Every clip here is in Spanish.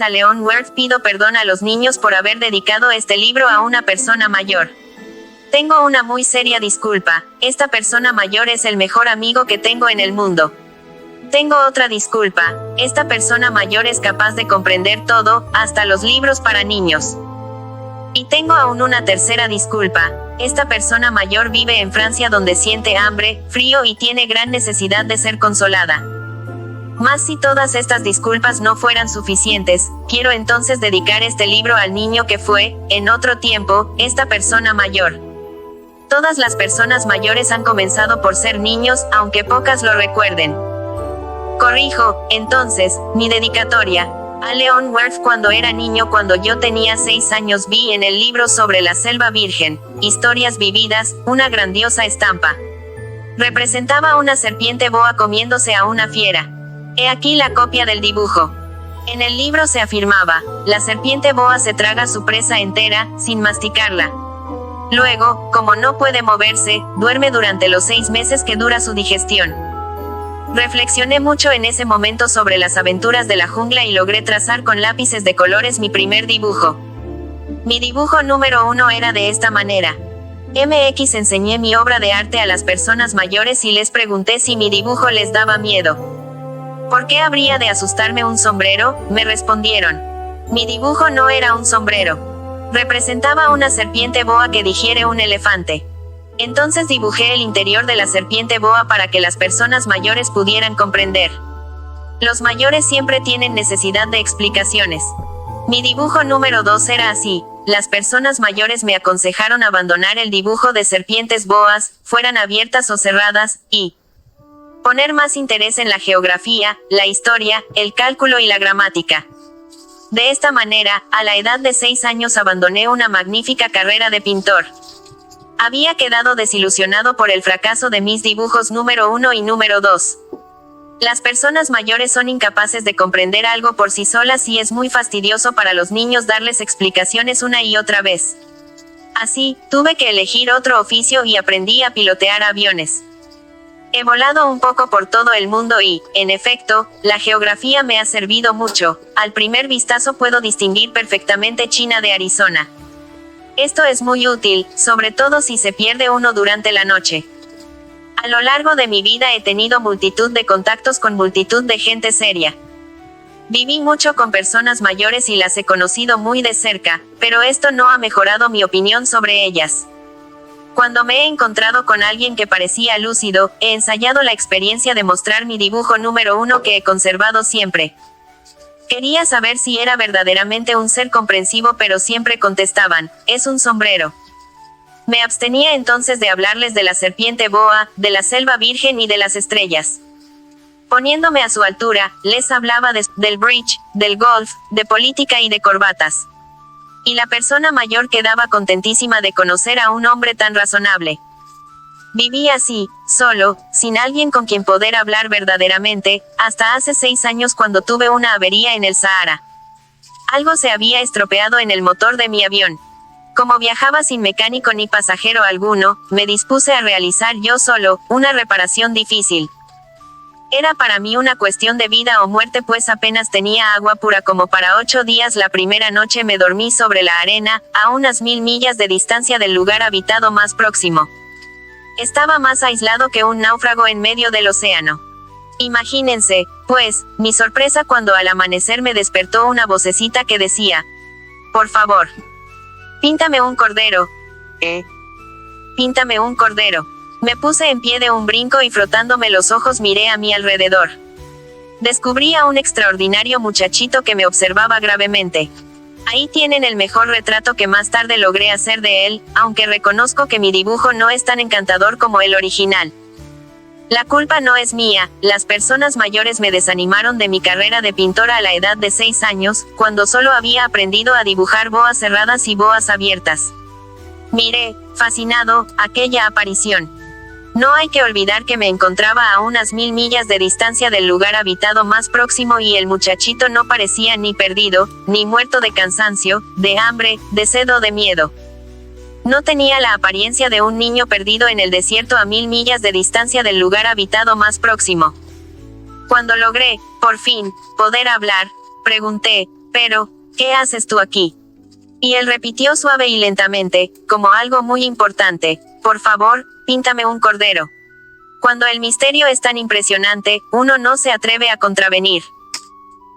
a Leavenworth, pido perdón a los niños por haber dedicado este libro a una persona mayor. Tengo una muy seria disculpa, esta persona mayor es el mejor amigo que tengo en el mundo. Tengo otra disculpa, esta persona mayor es capaz de comprender todo, hasta los libros para niños. Y tengo aún una tercera disculpa, esta persona mayor vive en Francia donde siente hambre, frío y tiene gran necesidad de ser consolada. Mas si todas estas disculpas no fueran suficientes, quiero entonces dedicar este libro al niño que fue, en otro tiempo, esta persona mayor. Todas las personas mayores han comenzado por ser niños, aunque pocas lo recuerden. Corrijo, entonces, mi dedicatoria. A Leavenworth cuando era niño. Cuando yo tenía 6 años vi en el libro sobre la selva virgen, historias vividas, una grandiosa estampa. Representaba una serpiente boa comiéndose a una fiera. He aquí la copia del dibujo. En el libro se afirmaba, la serpiente boa se traga su presa entera, sin masticarla. Luego, como no puede moverse, duerme durante los 6 meses que dura su digestión. Reflexioné mucho en ese momento sobre las aventuras de la jungla y logré trazar con lápices de colores mi primer dibujo. Mi dibujo número 1 era de esta manera. Enseñé mi obra de arte a las personas mayores y les pregunté si mi dibujo les daba miedo. ¿Por qué habría de asustarme un sombrero?, me respondieron. Mi dibujo no era un sombrero. Representaba una serpiente boa que digiere un elefante. Entonces dibujé el interior de la serpiente boa para que las personas mayores pudieran comprender. Los mayores siempre tienen necesidad de explicaciones. Mi dibujo número 2 era así. Las personas mayores me aconsejaron abandonar el dibujo de serpientes boas, fueran abiertas o cerradas, y poner más interés en la geografía, la historia, el cálculo y la gramática. De esta manera, a la edad de 6 años abandoné una magnífica carrera de pintor. Había quedado desilusionado por el fracaso de mis dibujos número 1 y número 2. Las personas mayores son incapaces de comprender algo por sí solas y es muy fastidioso para los niños darles explicaciones una y otra vez. Así, tuve que elegir otro oficio y aprendí a pilotear aviones. He volado un poco por todo el mundo y, en efecto, la geografía me ha servido mucho. Al primer vistazo puedo distinguir perfectamente China de Arizona. Esto es muy útil, sobre todo si se pierde uno durante la noche. A lo largo de mi vida he tenido multitud de contactos con multitud de gente seria. Viví mucho con personas mayores y las he conocido muy de cerca, pero esto no ha mejorado mi opinión sobre ellas. Cuando me he encontrado con alguien que parecía lúcido, he ensayado la experiencia de mostrar mi dibujo número 1 que he conservado siempre. Quería saber si era verdaderamente un ser comprensivo, pero siempre contestaban, es un sombrero. Me abstenía entonces de hablarles de la serpiente boa, de la selva virgen y de las estrellas. Poniéndome a su altura, les hablaba del bridge, del golf, de política y de corbatas. Y la persona mayor quedaba contentísima de conocer a un hombre tan razonable. Viví así, solo, sin alguien con quien poder hablar verdaderamente, hasta hace 6 años cuando tuve una avería en el Sahara. Algo se había estropeado en el motor de mi avión. Como viajaba sin mecánico ni pasajero alguno, me dispuse a realizar yo solo, una reparación difícil. Era para mí una cuestión de vida o muerte, pues apenas tenía agua pura como para 8 días. La primera noche me dormí sobre la arena, a unas 1000 millas de distancia del lugar habitado más próximo. Estaba más aislado que un náufrago en medio del océano. Imagínense, pues, mi sorpresa cuando al amanecer me despertó una vocecita que decía: por favor, píntame un cordero. Píntame un cordero. Me puse en pie de un brinco y frotándome los ojos miré a mi alrededor. Descubrí a un extraordinario muchachito que me observaba gravemente. Ahí tienen el mejor retrato que más tarde logré hacer de él, aunque reconozco que mi dibujo no es tan encantador como el original. La culpa no es mía, las personas mayores me desanimaron de mi carrera de pintora a la edad de 6 años, cuando solo había aprendido a dibujar boas cerradas y boas abiertas. Miré, fascinado, aquella aparición. No hay que olvidar que me encontraba a unas 1000 millas de distancia del lugar habitado más próximo y el muchachito no parecía ni perdido, ni muerto de cansancio, de hambre, de sed o de miedo. No tenía la apariencia de un niño perdido en el desierto a 1000 millas de distancia del lugar habitado más próximo. Cuando logré, por fin, poder hablar, pregunté: Pero, ¿qué haces tú aquí? Y él repitió suave y lentamente, como algo muy importante, por favor, píntame un cordero. Cuando el misterio es tan impresionante, uno no se atreve a contravenir.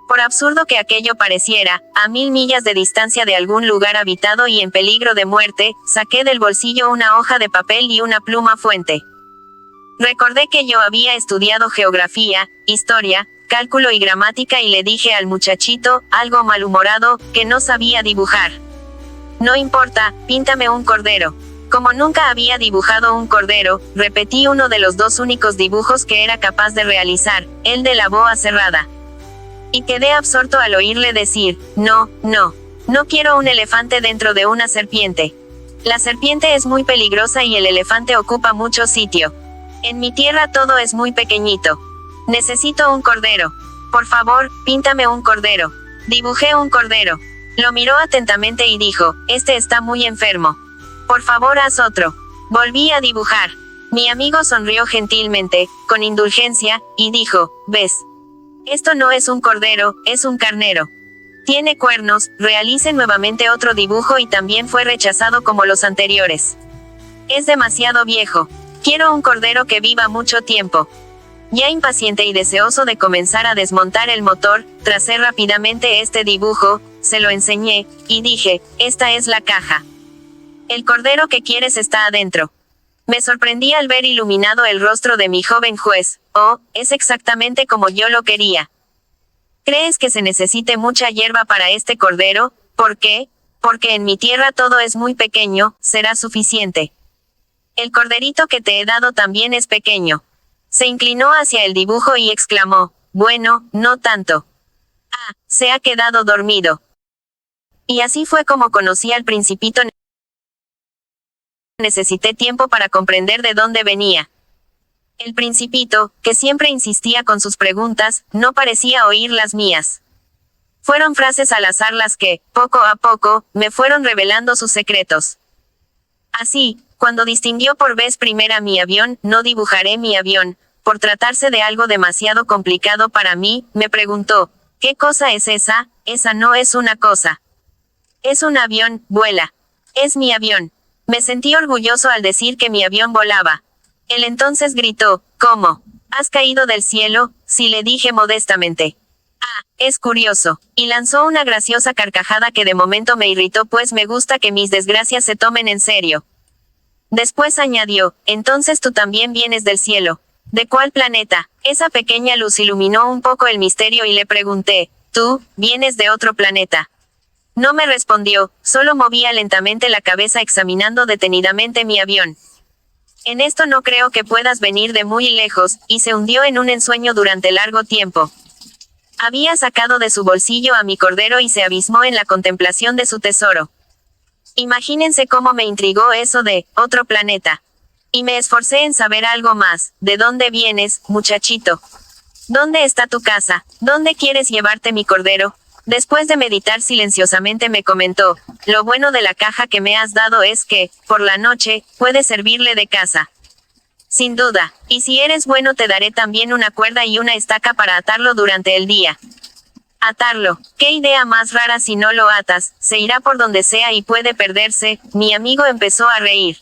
Por absurdo que aquello pareciera, a 1000 millas de distancia de algún lugar habitado y en peligro de muerte, saqué del bolsillo una hoja de papel y una pluma fuente. Recordé que yo había estudiado geografía, historia, cálculo y gramática y le dije al muchachito, algo malhumorado, que no sabía dibujar. No importa, píntame un cordero. Como nunca había dibujado un cordero, repetí uno de los 2 únicos dibujos que era capaz de realizar, el de la boa cerrada. Y quedé absorto al oírle decir, no quiero un elefante dentro de una serpiente. La serpiente es muy peligrosa y el elefante ocupa mucho sitio. En mi tierra todo es muy pequeñito. Necesito un cordero. Por favor, píntame un cordero. Dibujé un cordero. Lo miró atentamente y dijo, este está muy enfermo. Por favor, haz otro. Volví a dibujar. Mi amigo sonrió gentilmente, con indulgencia, y dijo, ¿ves? Esto no es un cordero, es un carnero. Tiene cuernos. Realice nuevamente otro dibujo y también fue rechazado como los anteriores. Es demasiado viejo. Quiero un cordero que viva mucho tiempo. Ya impaciente y deseoso de comenzar a desmontar el motor, tracé rápidamente este dibujo, se lo enseñé, y dije, esta es la caja. El cordero que quieres está adentro. Me sorprendí al ver iluminado el rostro de mi joven juez. Oh, es exactamente como yo lo quería. ¿Crees que se necesite mucha hierba para este cordero? ¿Por qué? Porque en mi tierra todo es muy pequeño, será suficiente. El corderito que te he dado también es pequeño. Se inclinó hacia el dibujo y exclamó, bueno, no tanto. Ah, se ha quedado dormido. Y así fue como conocí al Principito. Necesité tiempo para comprender de dónde venía. El Principito, que siempre insistía con sus preguntas, no parecía oír las mías. Fueron frases al azar las que, poco a poco, me fueron revelando sus secretos. Así, cuando distinguió por vez primera mi avión, no dibujaré mi avión, por tratarse de algo demasiado complicado para mí, me preguntó, ¿qué cosa es esa? Esa no es una cosa. Es un avión, vuela. Es mi avión. Me sentí orgulloso al decir que mi avión volaba. Él entonces gritó, ¿cómo? ¿Has caído del cielo? Sí, le dije modestamente. Ah, es curioso. Y lanzó una graciosa carcajada que de momento me irritó, pues me gusta que mis desgracias se tomen en serio. Después añadió, entonces tú también vienes del cielo. ¿De cuál planeta? Esa pequeña luz iluminó un poco el misterio y le pregunté, ¿tú, vienes de otro planeta? No me respondió, solo movía lentamente la cabeza examinando detenidamente mi avión. En esto no creo que puedas venir de muy lejos, y se hundió en un ensueño durante largo tiempo. Había sacado de su bolsillo a mi cordero y se abismó en la contemplación de su tesoro. Imagínense cómo me intrigó eso de otro planeta. Y me esforcé en saber algo más. ¿De dónde vienes, muchachito? ¿Dónde está tu casa? ¿Dónde quieres llevarte mi cordero? Después de meditar silenciosamente me comentó, lo bueno de la caja que me has dado es que, por la noche, puede servirle de casa. Sin duda, y si eres bueno te daré también una cuerda y una estaca para atarlo durante el día. Atarlo, qué idea más rara. Si no lo atas, se irá por donde sea y puede perderse. Mi amigo empezó a reír.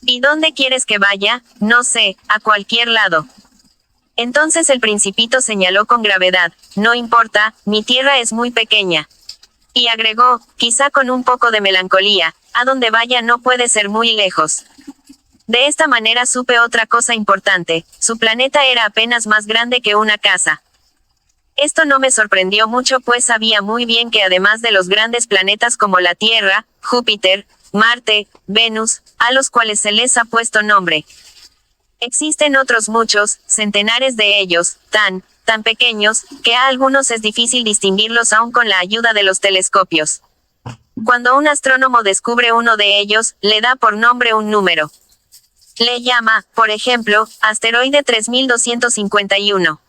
¿Y dónde quieres que vaya? No sé, a cualquier lado. Entonces el Principito señaló con gravedad, no importa, mi tierra es muy pequeña. Y agregó, quizá con un poco de melancolía, a donde vaya no puede ser muy lejos. De esta manera supe otra cosa importante, su planeta era apenas más grande que una casa. Esto no me sorprendió mucho, pues sabía muy bien que además de los grandes planetas como la Tierra, Júpiter, Marte, Venus, a los cuales se les ha puesto nombre, existen otros muchos, centenares de ellos, tan pequeños, que a algunos es difícil distinguirlos aún con la ayuda de los telescopios. Cuando un astrónomo descubre uno de ellos, le da por nombre un número. Le llama, por ejemplo, asteroide 3251.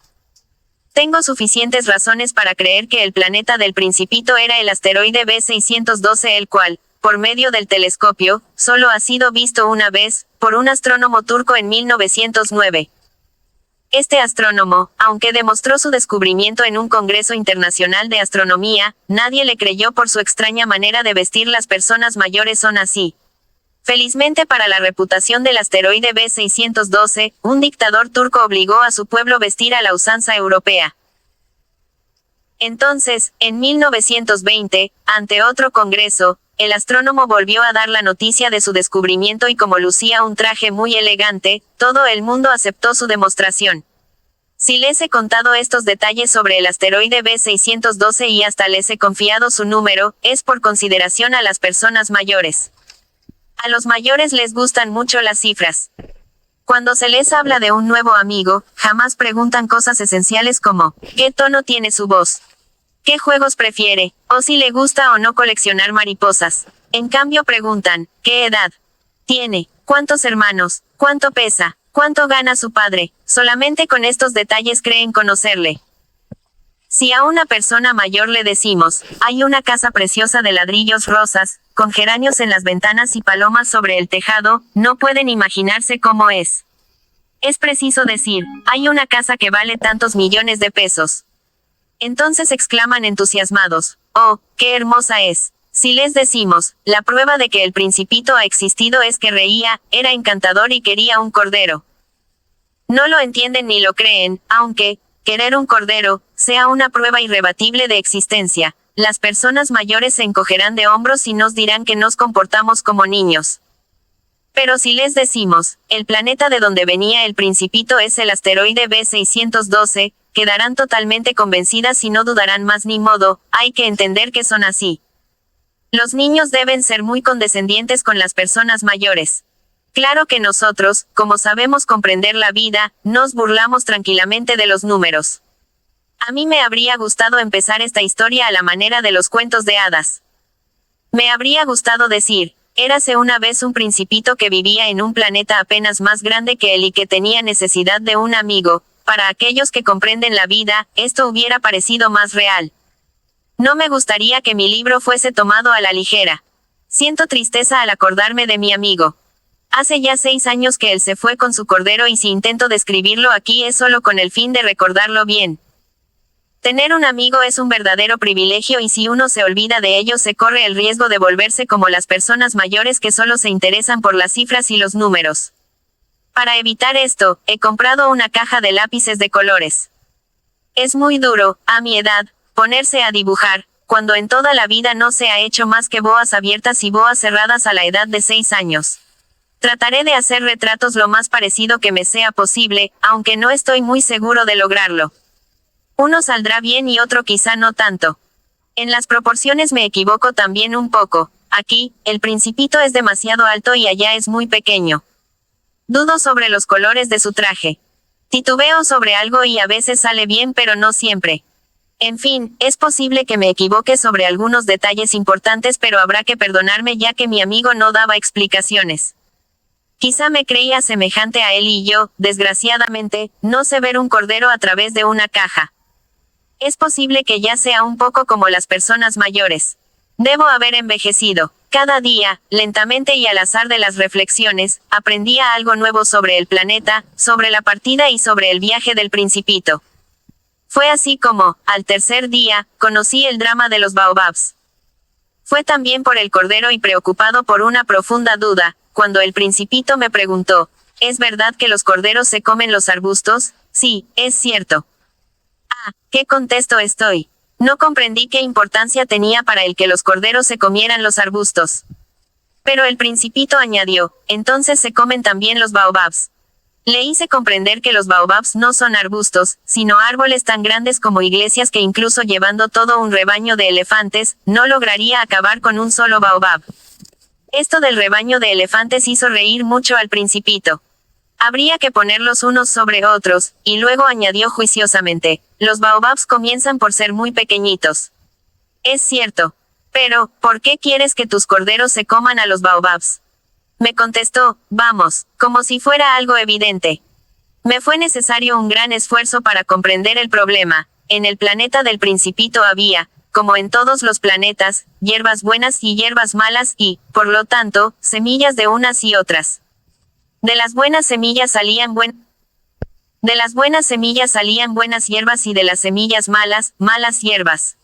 Tengo suficientes razones para creer que el planeta del Principito era el asteroide B612, el cual, por medio del telescopio, solo ha sido visto una vez, por un astrónomo turco en 1909. Este astrónomo, aunque demostró su descubrimiento en un congreso internacional de astronomía, nadie le creyó por su extraña manera de vestir. Las personas mayores son así. Felizmente para la reputación del asteroide B612, un dictador turco obligó a su pueblo a vestir a la usanza europea. Entonces, en 1920, ante otro congreso, el astrónomo volvió a dar la noticia de su descubrimiento y como lucía un traje muy elegante, todo el mundo aceptó su demostración. Si les he contado estos detalles sobre el asteroide B612 y hasta les he confiado su número, es por consideración a las personas mayores. A los mayores les gustan mucho las cifras. Cuando se les habla de un nuevo amigo, jamás preguntan cosas esenciales como, ¿qué tono tiene su voz? ¿Qué juegos prefiere? O si le gusta o no coleccionar mariposas. En cambio preguntan, ¿qué edad tiene? ¿Cuántos hermanos? ¿Cuánto pesa? ¿Cuánto gana su padre? Solamente con estos detalles creen conocerle. Si a una persona mayor le decimos, hay una casa preciosa de ladrillos rosas, con geranios en las ventanas y palomas sobre el tejado, no pueden imaginarse cómo es. Es preciso decir, hay una casa que vale tantos millones de pesos. Entonces exclaman entusiasmados, ¡oh, qué hermosa es! Si les decimos, la prueba de que el Principito ha existido es que reía, era encantador y quería un cordero. No lo entienden ni lo creen, aunque, querer un cordero, sea una prueba irrebatible de existencia. Las personas mayores se encogerán de hombros y nos dirán que nos comportamos como niños. Pero si les decimos, el planeta de donde venía el Principito es el asteroide B612, quedarán totalmente convencidas y no dudarán más ni modo, hay que entender que son así. Los niños deben ser muy condescendientes con las personas mayores. Claro que nosotros, como sabemos comprender la vida, nos burlamos tranquilamente de los números. A mí me habría gustado empezar esta historia a la manera de los cuentos de hadas. Me habría gustado decir, érase una vez un principito que vivía en un planeta apenas más grande que él y que tenía necesidad de un amigo. Para aquellos que comprenden la vida, esto hubiera parecido más real. No me gustaría que mi libro fuese tomado a la ligera. Siento tristeza al acordarme de mi amigo. Hace ya 6 años que él se fue con su cordero y si intento describirlo aquí es solo con el fin de recordarlo bien. Tener un amigo es un verdadero privilegio y si uno se olvida de ello se corre el riesgo de volverse como las personas mayores que solo se interesan por las cifras y los números. Para evitar esto, he comprado una caja de lápices de colores. Es muy duro, a mi edad, ponerse a dibujar, cuando en toda la vida no se ha hecho más que boas abiertas y boas cerradas a la edad de 6 años. Trataré de hacer retratos lo más parecido que me sea posible, aunque no estoy muy seguro de lograrlo. Uno saldrá bien y otro quizá no tanto. En las proporciones me equivoco también un poco. Aquí, el Principito es demasiado alto y allá es muy pequeño. Dudo sobre los colores de su traje. Titubeo sobre algo y a veces sale bien pero no siempre. En fin, es posible que me equivoque sobre algunos detalles importantes pero habrá que perdonarme ya que mi amigo no daba explicaciones. Quizá me creía semejante a él y yo, desgraciadamente, no sé ver un cordero a través de una caja. Es posible que ya sea un poco como las personas mayores. Debo haber envejecido. Cada día, lentamente y al azar de las reflexiones, aprendía algo nuevo sobre el planeta, sobre la partida y sobre el viaje del Principito. Fue así como, al tercer día, conocí el drama de los baobabs. Fue también por el cordero y preocupado por una profunda duda, cuando el Principito me preguntó, ¿es verdad que los corderos se comen los arbustos? Sí, es cierto. Ah, ¿qué contesto estoy? No comprendí qué importancia tenía para el que los corderos se comieran los arbustos. Pero el Principito añadió, entonces se comen también los baobabs. Le hice comprender que los baobabs no son arbustos, sino árboles tan grandes como iglesias que incluso llevando todo un rebaño de elefantes, no lograría acabar con un solo baobab. Esto del rebaño de elefantes hizo reír mucho al Principito. Habría que ponerlos unos sobre otros, y luego añadió juiciosamente, los baobabs comienzan por ser muy pequeñitos. Es cierto. Pero, ¿por qué quieres que tus corderos se coman a los baobabs? Me contestó, vamos, como si fuera algo evidente. Me fue necesario un gran esfuerzo para comprender el problema. En el planeta del Principito había, como en todos los planetas, hierbas buenas y hierbas malas y, por lo tanto, semillas de unas y otras. De las buenas semillas salían De las buenas semillas salían buenas hierbas y de las semillas malas, malas hierbas.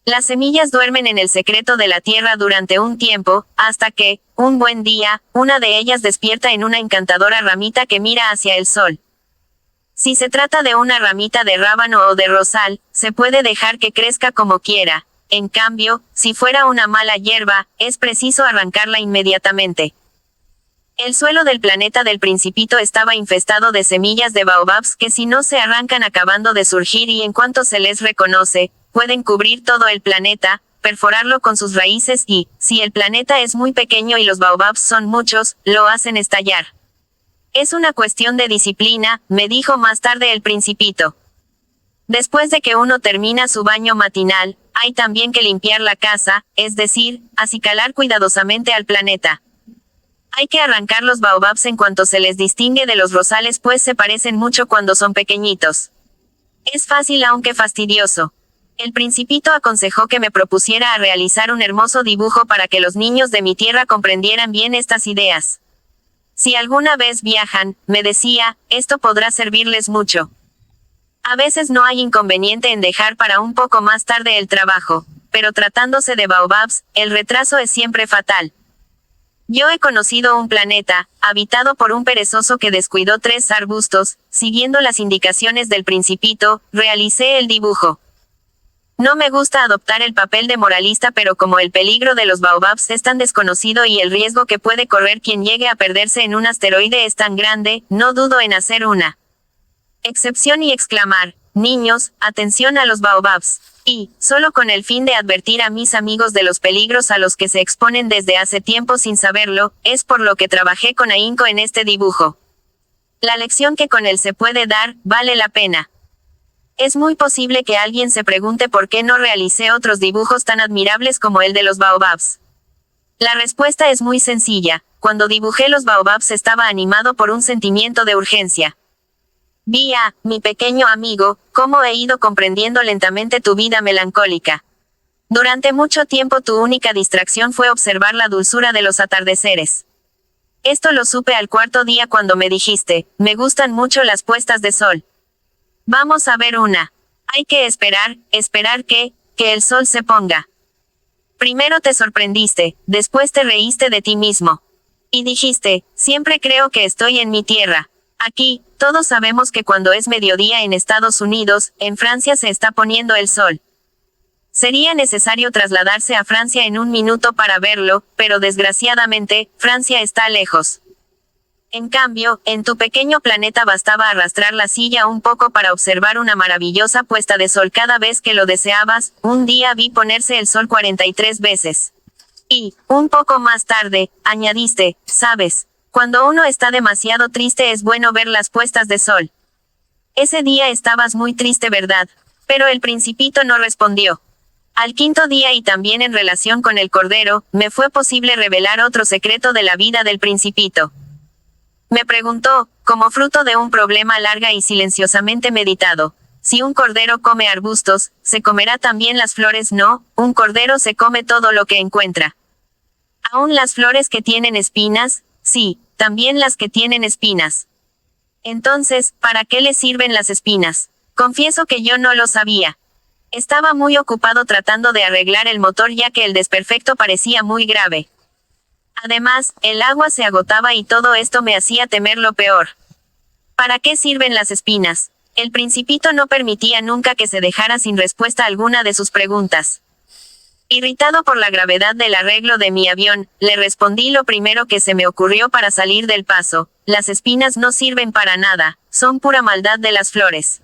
Las semillas duermen en el secreto de la tierra durante un tiempo, hasta que, un buen día, una de ellas despierta en una encantadora ramita que mira hacia el sol. Si se trata de una ramita de rábano o de rosal, se puede dejar que crezca como quiera. En cambio, si fuera una mala hierba, es preciso arrancarla inmediatamente. El suelo del planeta del Principito estaba infestado de semillas de baobabs que si no se arrancan acabando de surgir y en cuanto se les reconoce, pueden cubrir todo el planeta, perforarlo con sus raíces y, si el planeta es muy pequeño y los baobabs son muchos, lo hacen estallar. Es una cuestión de disciplina, me dijo más tarde el Principito. Después de que uno termina su baño matinal, hay también que limpiar la casa, es decir, acicalar cuidadosamente al planeta. Hay que arrancar los baobabs en cuanto se les distingue de los rosales pues se parecen mucho cuando son pequeñitos. Es fácil aunque fastidioso. El Principito aconsejó que me propusiera a realizar un hermoso dibujo para que los niños de mi tierra comprendieran bien estas ideas. Si alguna vez viajan, me decía, esto podrá servirles mucho. A veces no hay inconveniente en dejar para un poco más tarde el trabajo, pero tratándose de baobabs, el retraso es siempre fatal. Yo he conocido un planeta, habitado por un perezoso que descuidó 3 arbustos, siguiendo las indicaciones del Principito, realicé el dibujo. No me gusta adoptar el papel de moralista pero como el peligro de los baobabs es tan desconocido y el riesgo que puede correr quien llegue a perderse en un asteroide es tan grande, no dudo en hacer una excepción y exclamar, niños, atención a los baobabs. Y, solo con el fin de advertir a mis amigos de los peligros a los que se exponen desde hace tiempo sin saberlo, es por lo que trabajé con ahínco en este dibujo. La lección que con él se puede dar, vale la pena. Es muy posible que alguien se pregunte por qué no realicé otros dibujos tan admirables como el de los baobabs. La respuesta es muy sencilla, cuando dibujé los baobabs estaba animado por un sentimiento de urgencia. Vi a, mi pequeño amigo, cómo he ido comprendiendo lentamente tu vida melancólica. Durante mucho tiempo tu única distracción fue observar la dulzura de los atardeceres. Esto lo supe al 4.º día cuando me dijiste, me gustan mucho las puestas de sol. Vamos a ver una. Hay que esperar que el sol se ponga. Primero te sorprendiste, después te reíste de ti mismo. Y dijiste, siempre creo que estoy en mi tierra. Aquí, todos sabemos que cuando es mediodía en Estados Unidos, en Francia se está poniendo el sol. Sería necesario trasladarse a Francia en un minuto para verlo, pero desgraciadamente, Francia está lejos. En cambio, en tu pequeño planeta bastaba arrastrar la silla un poco para observar una maravillosa puesta de sol cada vez que lo deseabas. Un día vi ponerse el sol 43 veces. Y, un poco más tarde, añadiste, ¿sabes? Cuando uno está demasiado triste es bueno ver las puestas de sol. Ese día estabas muy triste, ¿verdad? Pero el Principito no respondió. Al 5.º día y también en relación con el cordero, me fue posible revelar otro secreto de la vida del Principito. Me preguntó, como fruto de un problema larga y silenciosamente meditado, si un cordero come arbustos, ¿se comerá también las flores? No, un cordero se come todo lo que encuentra. ¿Aún las flores que tienen espinas? Sí, también las que tienen espinas. Entonces, ¿para qué le sirven las espinas? Confieso que yo no lo sabía. Estaba muy ocupado tratando de arreglar el motor ya que el desperfecto parecía muy grave. Además, el agua se agotaba y todo esto me hacía temer lo peor. ¿Para qué sirven las espinas? El Principito no permitía nunca que se dejara sin respuesta alguna de sus preguntas. Irritado por la gravedad del arreglo de mi avión, le respondí lo primero que se me ocurrió para salir del paso. Las espinas no sirven para nada, son pura maldad de las flores.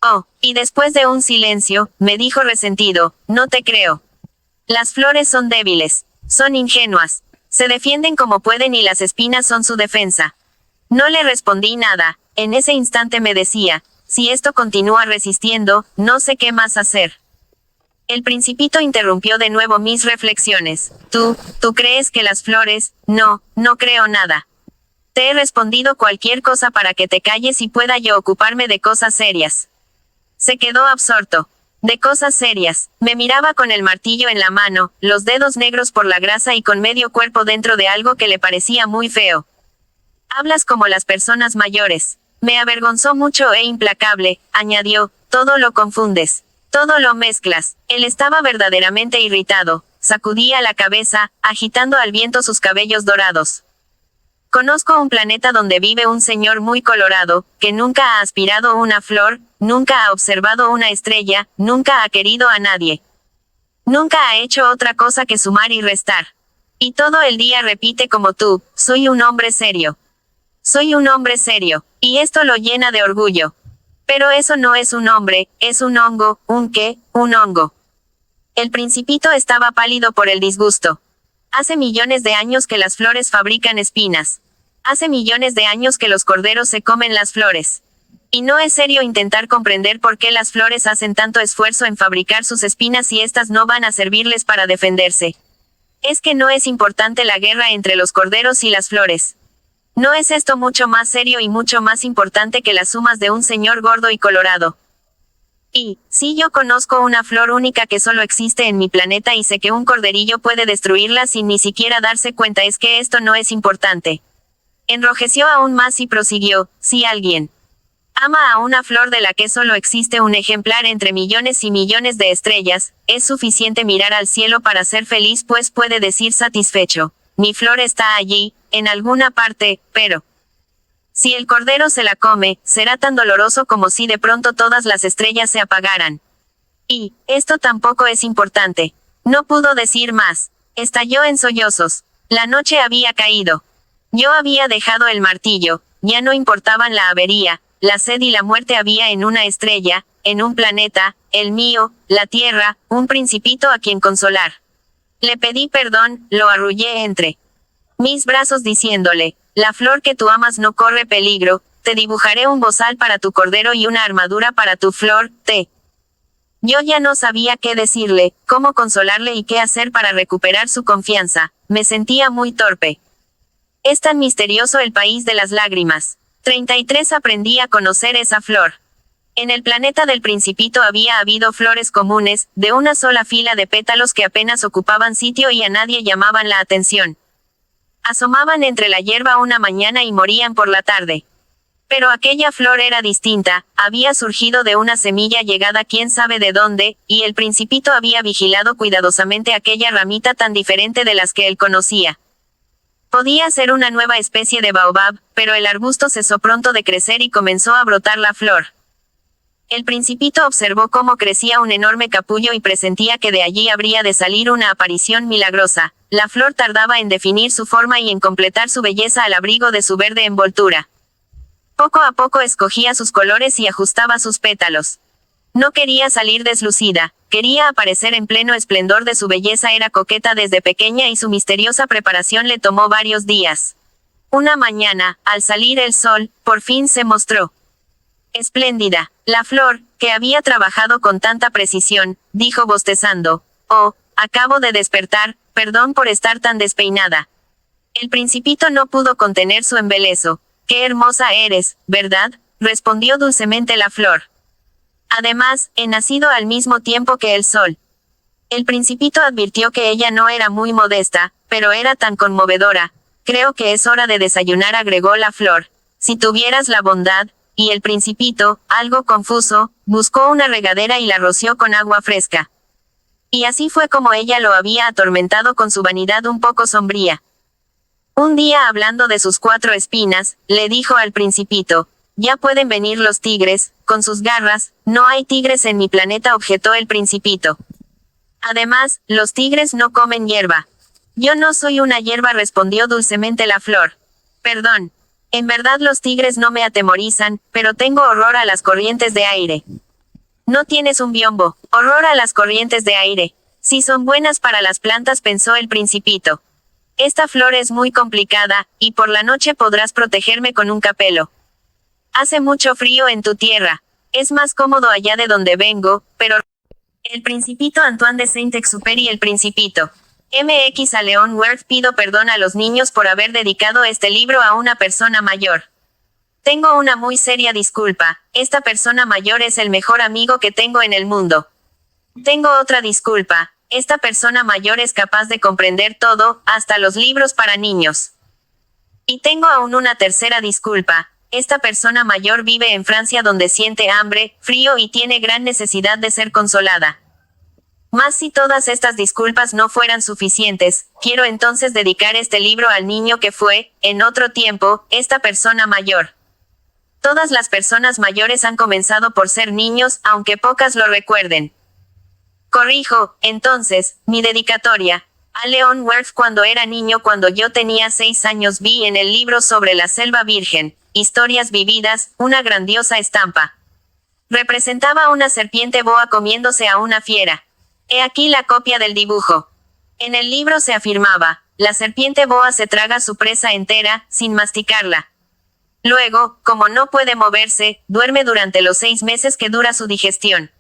Oh, y después de un silencio, me dijo resentido, no te creo. Las flores son débiles, son ingenuas, se defienden como pueden y las espinas son su defensa. No le respondí nada, en ese instante me decía, si esto continúa resistiendo, no sé qué más hacer. El Principito interrumpió de nuevo mis reflexiones. ¿Tú crees que las flores? No creo nada. Te he respondido cualquier cosa para que te calles y pueda yo ocuparme de cosas serias. Se quedó absorto. De cosas serias. Me miraba con el martillo en la mano, los dedos negros por la grasa y con medio cuerpo dentro de algo que le parecía muy feo. Hablas como las personas mayores. Me avergonzó mucho e implacable, añadió, todo lo confundes. Todo lo mezclas. Él estaba verdaderamente irritado. Sacudía la cabeza, agitando al viento sus cabellos dorados. Conozco un planeta donde vive un señor muy colorado, que nunca ha aspirado una flor, nunca ha observado una estrella, nunca ha querido a nadie. Nunca ha hecho otra cosa que sumar y restar. Y todo el día repite como tú, soy un hombre serio. Soy un hombre serio. Y esto lo llena de orgullo. Pero eso no es un hombre, es un hongo, ¿un qué? Un hongo. El Principito estaba pálido por el disgusto. Hace millones de años que las flores fabrican espinas. Hace millones de años que los corderos se comen las flores. Y no es serio intentar comprender por qué las flores hacen tanto esfuerzo en fabricar sus espinas si éstas no van a servirles para defenderse. Es que no es importante la guerra entre los corderos y las flores. ¿No es esto mucho más serio y mucho más importante que las sumas de un señor gordo y colorado? Y, si yo conozco una flor única que solo existe en mi planeta y sé que un corderillo puede destruirla sin ni siquiera darse cuenta, es que esto no es importante. Enrojeció aún más y prosiguió, si alguien ama a una flor de la que solo existe un ejemplar entre millones y millones de estrellas, es suficiente mirar al cielo para ser feliz, pues puede decir satisfecho, mi flor está allí, en alguna parte, pero si el cordero se la come, será tan doloroso como si de pronto todas las estrellas se apagaran. Y, esto tampoco es importante. No pudo decir más. Estalló en sollozos. La noche había caído. Yo había dejado el martillo, ya no importaban la avería, la sed y la muerte. Había en una estrella, en un planeta, el mío, la Tierra, un principito a quien consolar. Le pedí perdón, lo arrullé entre mis brazos diciéndole, la flor que tú amas no corre peligro, te dibujaré un bozal para tu cordero y una armadura para tu flor, Yo ya no sabía qué decirle, cómo consolarle y qué hacer para recuperar su confianza, me sentía muy torpe. Es tan misterioso el país de las lágrimas. 33 aprendí a conocer esa flor. En el planeta del Principito había habido flores comunes, de una sola fila de pétalos que apenas ocupaban sitio y a nadie llamaban la atención. Asomaban entre la hierba una mañana y morían por la tarde. Pero aquella flor era distinta, había surgido de una semilla llegada quién sabe de dónde, y el Principito había vigilado cuidadosamente aquella ramita tan diferente de las que él conocía. Podía ser una nueva especie de baobab, pero el arbusto cesó pronto de crecer y comenzó a brotar la flor. El Principito observó cómo crecía un enorme capullo y presentía que de allí habría de salir una aparición milagrosa. La flor tardaba en definir su forma y en completar su belleza al abrigo de su verde envoltura. Poco a poco escogía sus colores y ajustaba sus pétalos. No quería salir deslucida, quería aparecer en pleno esplendor de su belleza. Era coqueta desde pequeña y su misteriosa preparación le tomó varios días. Una mañana, al salir el sol, por fin se mostró espléndida. La flor, que había trabajado con tanta precisión, dijo bostezando, oh, acabo de despertar, perdón por estar tan despeinada. El Principito no pudo contener su embeleso. Qué hermosa eres, ¿verdad?, respondió dulcemente la flor. Además, he nacido al mismo tiempo que el sol. El Principito advirtió que ella no era muy modesta, pero era tan conmovedora. Creo que es hora de desayunar, agregó la flor. Si tuvieras la bondad. Y el Principito, algo confuso, buscó una regadera y la roció con agua fresca. Y así fue como ella lo había atormentado con su vanidad un poco sombría. Un día, hablando de sus 4 espinas, le dijo al Principito, ya pueden venir los tigres, con sus garras. No hay tigres en mi planeta, objetó el Principito. Además, los tigres no comen hierba. Yo no soy una hierba, respondió dulcemente la flor. Perdón. En verdad los tigres no me atemorizan, pero tengo horror a las corrientes de aire. No tienes un biombo, horror a las corrientes de aire. Si son buenas para las plantas, pensó el Principito. Esta flor es muy complicada, y por la noche podrás protegerme con un capelo. Hace mucho frío en tu tierra. Es más cómodo allá de donde vengo, pero... El Principito Antoine de Saint-Exupéry. El Principito. MX a León Worth. Pido perdón a los niños por haber dedicado este libro a una persona mayor. Tengo una muy seria disculpa, esta persona mayor es el mejor amigo que tengo en el mundo. Tengo otra disculpa, esta persona mayor es capaz de comprender todo, hasta los libros para niños. Y tengo aún una tercera disculpa, Esta persona mayor vive en Francia donde siente hambre, frío y tiene gran necesidad de ser consolada. Mas si todas estas disculpas no fueran suficientes, quiero entonces dedicar este libro al niño que fue, en otro tiempo, esta persona mayor. Todas las personas mayores han comenzado por ser niños, aunque pocas lo recuerden. Corrijo, entonces, mi dedicatoria. A Leon Werth cuando era niño. Cuando yo tenía 6 años vi en el libro sobre la selva virgen, Historias vividas, una grandiosa estampa. Representaba una serpiente boa comiéndose a una fiera. He aquí la copia del dibujo. En el libro se afirmaba, la serpiente boa se traga su presa entera, sin masticarla. Luego, como no puede moverse, duerme durante los 6 meses que dura su digestión.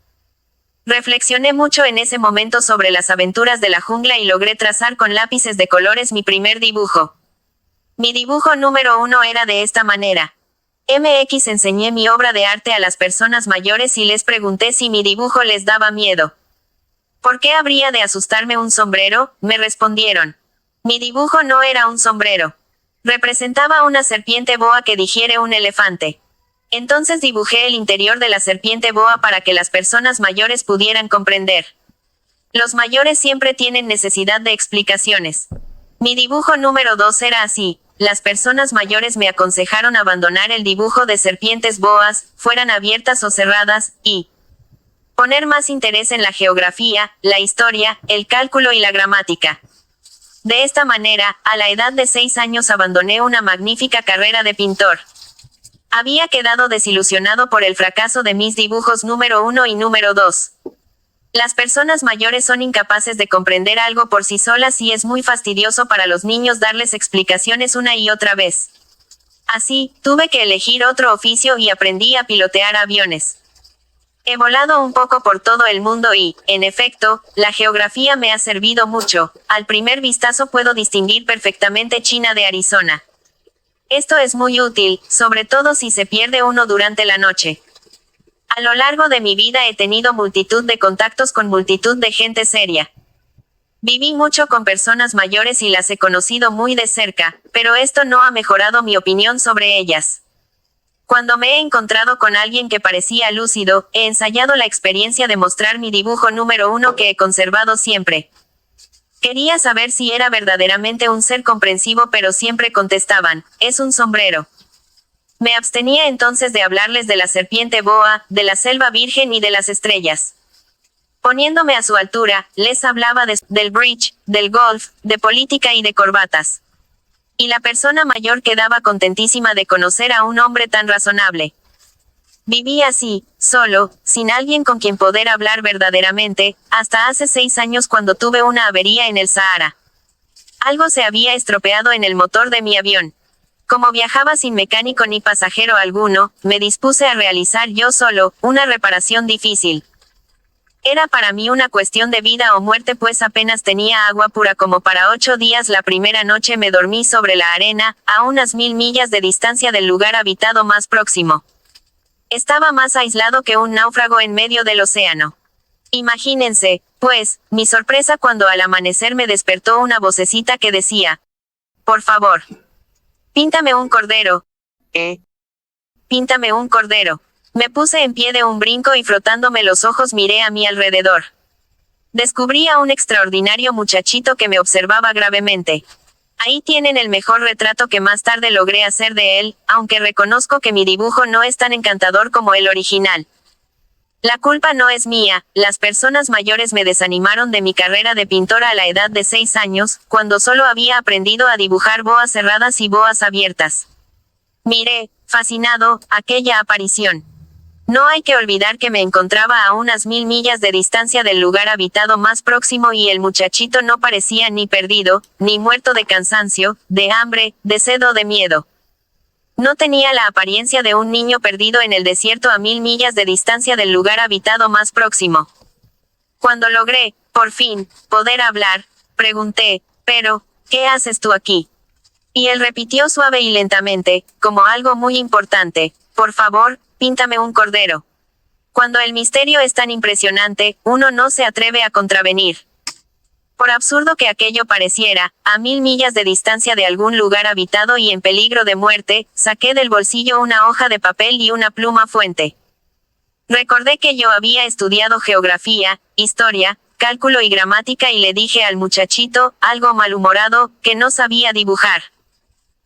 Reflexioné mucho en ese momento sobre las aventuras de la jungla y logré trazar con lápices de colores mi primer dibujo. Mi dibujo número 1 era de esta manera. Enseñé mi obra de arte a las personas mayores y les pregunté si mi dibujo les daba miedo. ¿Por qué habría de asustarme un sombrero?, me respondieron. Mi dibujo no era un sombrero. Representaba una serpiente boa que digiere un elefante. Entonces dibujé el interior de la serpiente boa para que las personas mayores pudieran comprender. Los mayores siempre tienen necesidad de explicaciones. Mi dibujo número 2 era así. Las personas mayores me aconsejaron abandonar el dibujo de serpientes boas, fueran abiertas o cerradas, y poner más interés en la geografía, la historia, el cálculo y la gramática. De esta manera, a la edad de 6 años abandoné una magnífica carrera de pintor. Había quedado desilusionado por el fracaso de mis dibujos número 1 y número 2. Las personas mayores son incapaces de comprender algo por sí solas y es muy fastidioso para los niños darles explicaciones una y otra vez. Así, tuve que elegir otro oficio y aprendí a pilotear aviones. He volado un poco por todo el mundo y, en efecto, la geografía me ha servido mucho. Al primer vistazo puedo distinguir perfectamente China de Arizona. Esto es muy útil, sobre todo si se pierde uno durante la noche. A lo largo de mi vida he tenido multitud de contactos con multitud de gente seria. Viví mucho con personas mayores y las he conocido muy de cerca, pero esto no ha mejorado mi opinión sobre ellas. Cuando me he encontrado con alguien que parecía lúcido, he ensayado la experiencia de mostrar mi dibujo número 1 que he conservado siempre. Quería saber si era verdaderamente un ser comprensivo, pero siempre contestaban, es un sombrero. Me abstenía entonces de hablarles de la serpiente boa, de la selva virgen y de las estrellas. Poniéndome a su altura, les hablaba del bridge, del golf, de política y de corbatas. Y la persona mayor quedaba contentísima de conocer a un hombre tan razonable. Viví así, solo, sin alguien con quien poder hablar verdaderamente, hasta hace 6 años cuando tuve una avería en el Sahara. Algo se había estropeado en el motor de mi avión. Como viajaba sin mecánico ni pasajero alguno, me dispuse a realizar yo solo, una reparación difícil. Era para mí una cuestión de vida o muerte, pues apenas tenía agua pura como para 8 días. La primera noche me dormí sobre la arena, a unas 1000 millas de distancia del lugar habitado más próximo. Estaba más aislado que un náufrago en medio del océano. Imagínense, pues, mi sorpresa cuando al amanecer me despertó una vocecita que decía: por favor, píntame un cordero. Píntame un cordero. Me puse en pie de un brinco y frotándome los ojos miré a mi alrededor. Descubrí a un extraordinario muchachito que me observaba gravemente. Ahí tienen el mejor retrato que más tarde logré hacer de él, aunque reconozco que mi dibujo no es tan encantador como el original. La culpa no es mía, las personas mayores me desanimaron de mi carrera de pintora a la edad de 6 años, cuando solo había aprendido a dibujar boas cerradas y boas abiertas. Miré, fascinado, aquella aparición. No hay que olvidar que me encontraba a unas 1000 millas de distancia del lugar habitado más próximo y el muchachito no parecía ni perdido, ni muerto de cansancio, de hambre, de sed o de miedo. No tenía la apariencia de un niño perdido en el desierto a 1000 millas de distancia del lugar habitado más próximo. Cuando logré, por fin, poder hablar, pregunté, pero, ¿qué haces tú aquí? Y él repitió suave y lentamente, como algo muy importante, por favor, píntame un cordero. Cuando el misterio es tan impresionante, uno no se atreve a contravenir. Por absurdo que aquello pareciera, a 1000 millas de distancia de algún lugar habitado y en peligro de muerte, saqué del bolsillo una hoja de papel y una pluma fuente. Recordé que yo había estudiado geografía, historia, cálculo y gramática y le dije al muchachito, algo malhumorado, que no sabía dibujar.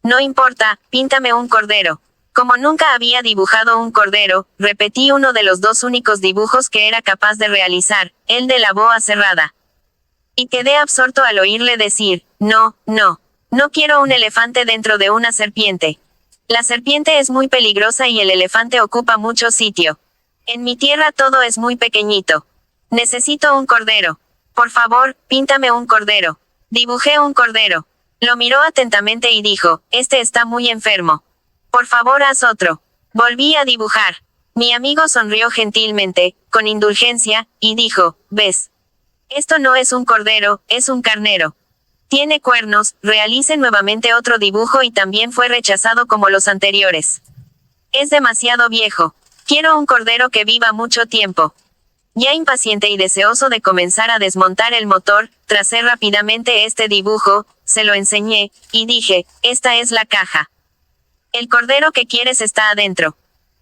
No importa, píntame un cordero. Como nunca había dibujado un cordero, repetí uno de los 2 únicos dibujos que era capaz de realizar, el de la boa cerrada. Y quedé absorto al oírle decir, no quiero un elefante dentro de una serpiente. La serpiente es muy peligrosa y el elefante ocupa mucho sitio. En mi tierra todo es muy pequeñito. Necesito un cordero. Por favor, píntame un cordero. Dibujé un cordero. Lo miró atentamente y dijo, este está muy enfermo. Por favor, haz otro. Volví a dibujar. Mi amigo sonrió gentilmente, con indulgencia, y dijo, ¿ves? Esto no es un cordero, es un carnero. Tiene cuernos, realice nuevamente otro dibujo y también fue rechazado como los anteriores. Es demasiado viejo. Quiero un cordero que viva mucho tiempo. Ya impaciente y deseoso de comenzar a desmontar el motor, tracé rápidamente este dibujo, se lo enseñé, y dije, esta es la caja. El cordero que quieres está adentro.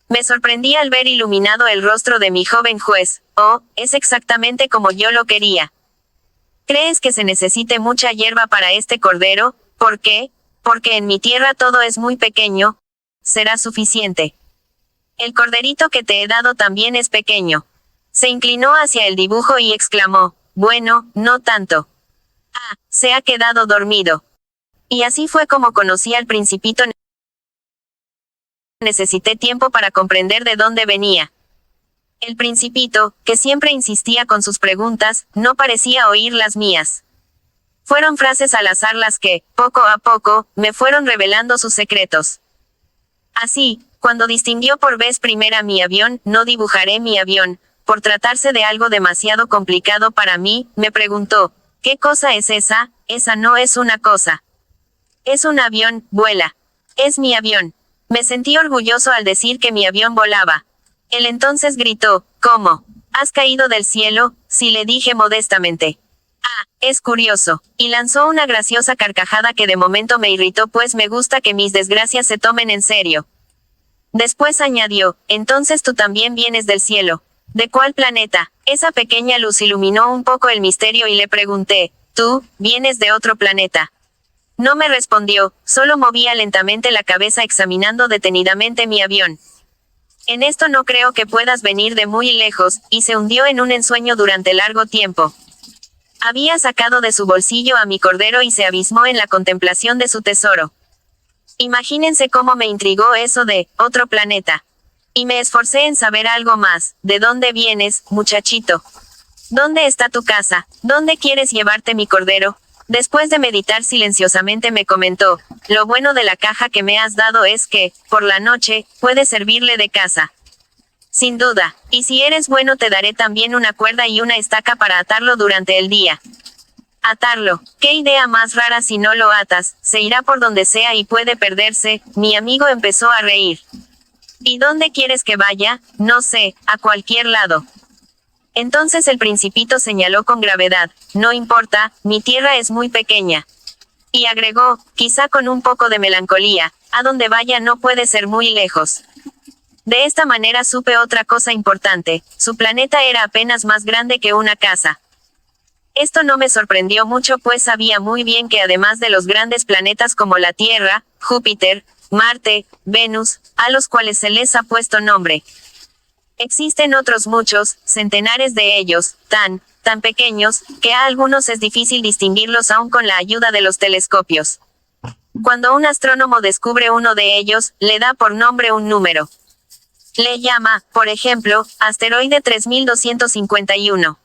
Me sorprendí al ver iluminado el rostro de mi joven juez. Oh, es exactamente como yo lo quería. ¿Crees que se necesite mucha hierba para este cordero? ¿Por qué? Porque en mi tierra todo es muy pequeño. Será suficiente. El corderito que te he dado también es pequeño. Se inclinó hacia el dibujo y exclamó, bueno, no tanto. Ah, se ha quedado dormido. Y así fue como conocí al Principito. Necesité tiempo para comprender de dónde venía. El Principito, que siempre insistía con sus preguntas, no parecía oír las mías. Fueron frases al azar las que, poco a poco, me fueron revelando sus secretos. Así, cuando distinguió por vez primera mi avión, no dibujaré mi avión, por tratarse de algo demasiado complicado para mí, me preguntó, ¿qué cosa es esa? Esa no es una cosa. Es un avión, vuela. Es mi avión. Me sentí orgulloso al decir que mi avión volaba. Él entonces gritó, ¿cómo? ¿Has caído del cielo? Sí, le dije modestamente. Ah, es curioso. Y lanzó una graciosa carcajada que de momento me irritó, pues me gusta que mis desgracias se tomen en serio. Después añadió, entonces tú también vienes del cielo. ¿De cuál planeta? Esa pequeña luz iluminó un poco el misterio y le pregunté, ¿tú, vienes de otro planeta? No me respondió, solo movía lentamente la cabeza examinando detenidamente mi avión. En esto no creo que puedas venir de muy lejos, y se hundió en un ensueño durante largo tiempo. Había sacado de su bolsillo a mi cordero y se abismó en la contemplación de su tesoro. Imagínense cómo me intrigó eso de otro planeta. Y me esforcé en saber algo más. ¿De dónde vienes, muchachito? ¿Dónde está tu casa? ¿Dónde quieres llevarte mi cordero? Después de meditar silenciosamente me comentó, lo bueno de la caja que me has dado es que, por la noche, puede servirle de casa. Sin duda, y si eres bueno te daré también una cuerda y una estaca para atarlo durante el día. Atarlo, qué idea más rara. Si no lo atas, se irá por donde sea y puede perderse. Mi amigo empezó a reír. ¿Y dónde quieres que vaya? No sé, a cualquier lado. Entonces el Principito señaló con gravedad, no importa, mi tierra es muy pequeña. Y agregó, quizá con un poco de melancolía, a donde vaya no puede ser muy lejos. De esta manera supe otra cosa importante, su planeta era apenas más grande que una casa. Esto no me sorprendió mucho, pues sabía muy bien que además de los grandes planetas como la Tierra, Júpiter, Marte, Venus, a los cuales se les ha puesto nombre, existen otros muchos, centenares de ellos, tan pequeños, que a algunos es difícil distinguirlos aún con la ayuda de los telescopios. Cuando un astrónomo descubre uno de ellos, le da por nombre un número. Le llama, por ejemplo, asteroide 3251.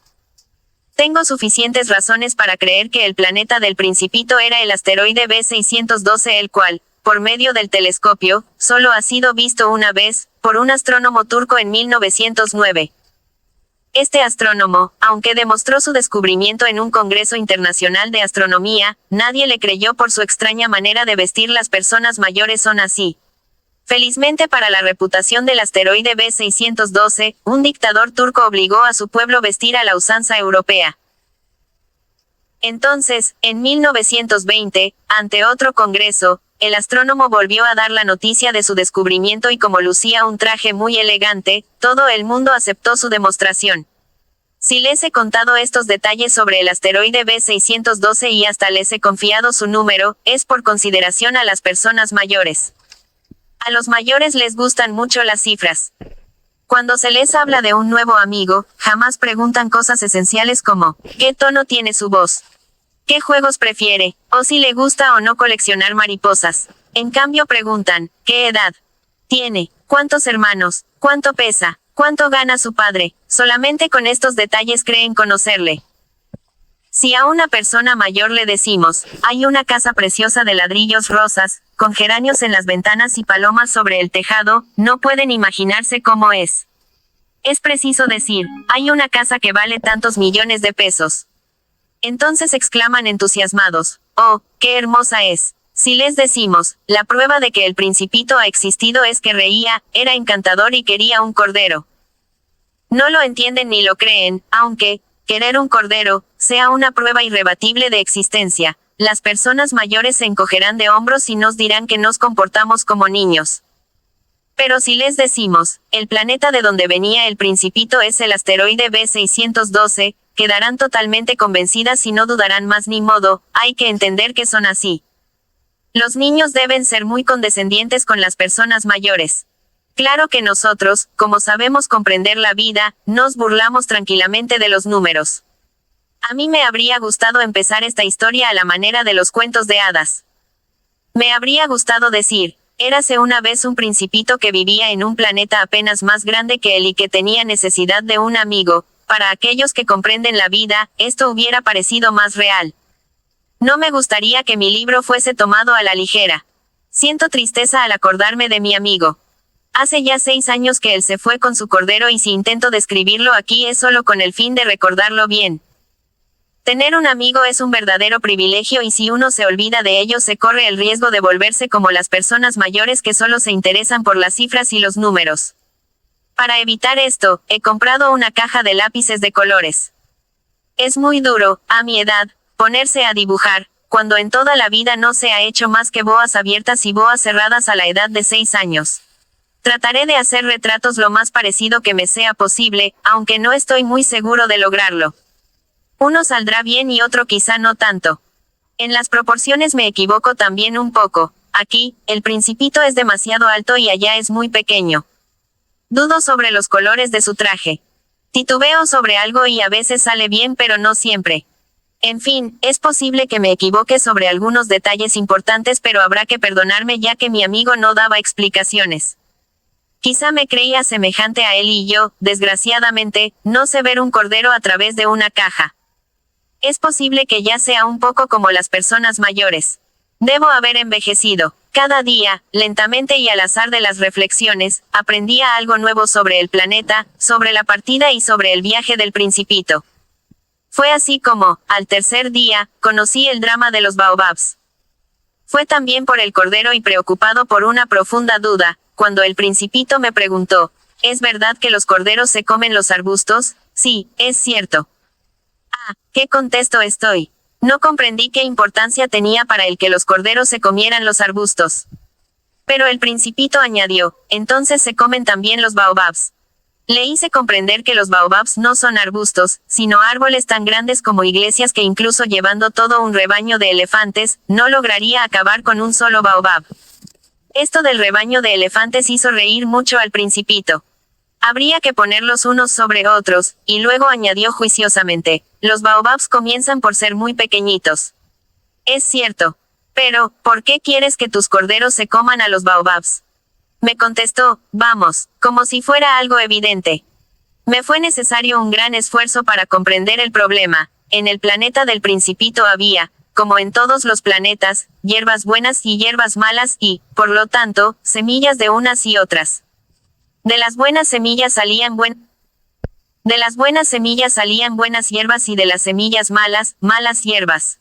Tengo suficientes razones para creer que el planeta del Principito era el asteroide B612, el cual, por medio del telescopio, solo ha sido visto una vez, por un astrónomo turco en 1909. Este astrónomo, aunque demostró su descubrimiento en un congreso internacional de astronomía, nadie le creyó por su extraña manera de vestir. Las personas mayores son así. Felizmente para la reputación del asteroide B612, un dictador turco obligó a su pueblo a vestir a la usanza europea. Entonces, en 1920, ante otro congreso, el astrónomo volvió a dar la noticia de su descubrimiento y como lucía un traje muy elegante, todo el mundo aceptó su demostración. Si les he contado estos detalles sobre el asteroide B612 y hasta les he confiado su número, es por consideración a las personas mayores. A los mayores les gustan mucho las cifras. Cuando se les habla de un nuevo amigo, jamás preguntan cosas esenciales como, ¿qué tono tiene su voz? ¿Qué juegos prefiere? O si le gusta o no coleccionar mariposas. En cambio preguntan, ¿qué edad tiene? ¿Cuántos hermanos? ¿Cuánto pesa? ¿Cuánto gana su padre? Solamente con estos detalles creen conocerle. Si a una persona mayor le decimos, hay una casa preciosa de ladrillos rosas, con geranios en las ventanas y palomas sobre el tejado, no pueden imaginarse cómo es. Es preciso decir, hay una casa que vale tantos millones de pesos. Entonces exclaman entusiasmados, ¡oh, qué hermosa es! Si les decimos, la prueba de que el Principito ha existido es que reía, era encantador y quería un cordero. No lo entienden ni lo creen, aunque, querer un cordero, sea una prueba irrebatible de existencia. Las personas mayores se encogerán de hombros y nos dirán que nos comportamos como niños. Pero si les decimos, el planeta de donde venía el Principito es el asteroide B612, quedarán totalmente convencidas y no dudarán más ni modo, hay que entender que son así. Los niños deben ser muy condescendientes con las personas mayores. Claro que nosotros, como sabemos comprender la vida, nos burlamos tranquilamente de los números. A mí me habría gustado empezar esta historia a la manera de los cuentos de hadas. Me habría gustado decir, érase una vez un principito que vivía en un planeta apenas más grande que él y que tenía necesidad de un amigo. Para aquellos que comprenden la vida, esto hubiera parecido más real. No me gustaría que mi libro fuese tomado a la ligera. Siento tristeza al acordarme de mi amigo. Hace ya 6 años que él se fue con su cordero y si intento describirlo aquí es solo con el fin de recordarlo bien. Tener un amigo es un verdadero privilegio y si uno se olvida de ello se corre el riesgo de volverse como las personas mayores que solo se interesan por las cifras y los números. Para evitar esto, he comprado una caja de lápices de colores. Es muy duro, a mi edad, ponerse a dibujar, cuando en toda la vida no se ha hecho más que boas abiertas y boas cerradas a la edad de 6 años. Trataré de hacer retratos lo más parecido que me sea posible, aunque no estoy muy seguro de lograrlo. Uno saldrá bien y otro quizá no tanto. En las proporciones me equivoco también un poco. Aquí, el Principito es demasiado alto y allá es muy pequeño. Dudo sobre los colores de su traje. Titubeo sobre algo y a veces sale bien pero no siempre. En fin, es posible que me equivoque sobre algunos detalles importantes pero habrá que perdonarme ya que mi amigo no daba explicaciones. Quizá me creía semejante a él y yo, desgraciadamente, no sé ver un cordero a través de una caja. Es posible que ya sea un poco como las personas mayores. Debo haber envejecido. Cada día, lentamente y al azar de las reflexiones, aprendía algo nuevo sobre el planeta, sobre la partida y sobre el viaje del Principito. Fue así como, al tercer día, conocí el drama de los baobabs. Fue también por el cordero y preocupado por una profunda duda, cuando el Principito me preguntó, ¿es verdad que los corderos se comen los arbustos? Sí, es cierto. Ah, ¿qué contesto estoy? No comprendí qué importancia tenía para él que los corderos se comieran los arbustos. Pero el Principito añadió, entonces se comen también los baobabs. Le hice comprender que los baobabs no son arbustos, sino árboles tan grandes como iglesias que incluso llevando todo un rebaño de elefantes, no lograría acabar con un solo baobab. Esto del rebaño de elefantes hizo reír mucho al Principito. Habría que ponerlos unos sobre otros, y luego añadió juiciosamente, los baobabs comienzan por ser muy pequeñitos. Es cierto. Pero, ¿por qué quieres que tus corderos se coman a los baobabs? Me contestó, vamos, como si fuera algo evidente. Me fue necesario un gran esfuerzo para comprender el problema. En el planeta del Principito había, como en todos los planetas, hierbas buenas y hierbas malas y, por lo tanto, semillas de unas y otras. De las buenas semillas salían buenas hierbas y de las semillas malas, malas hierbas.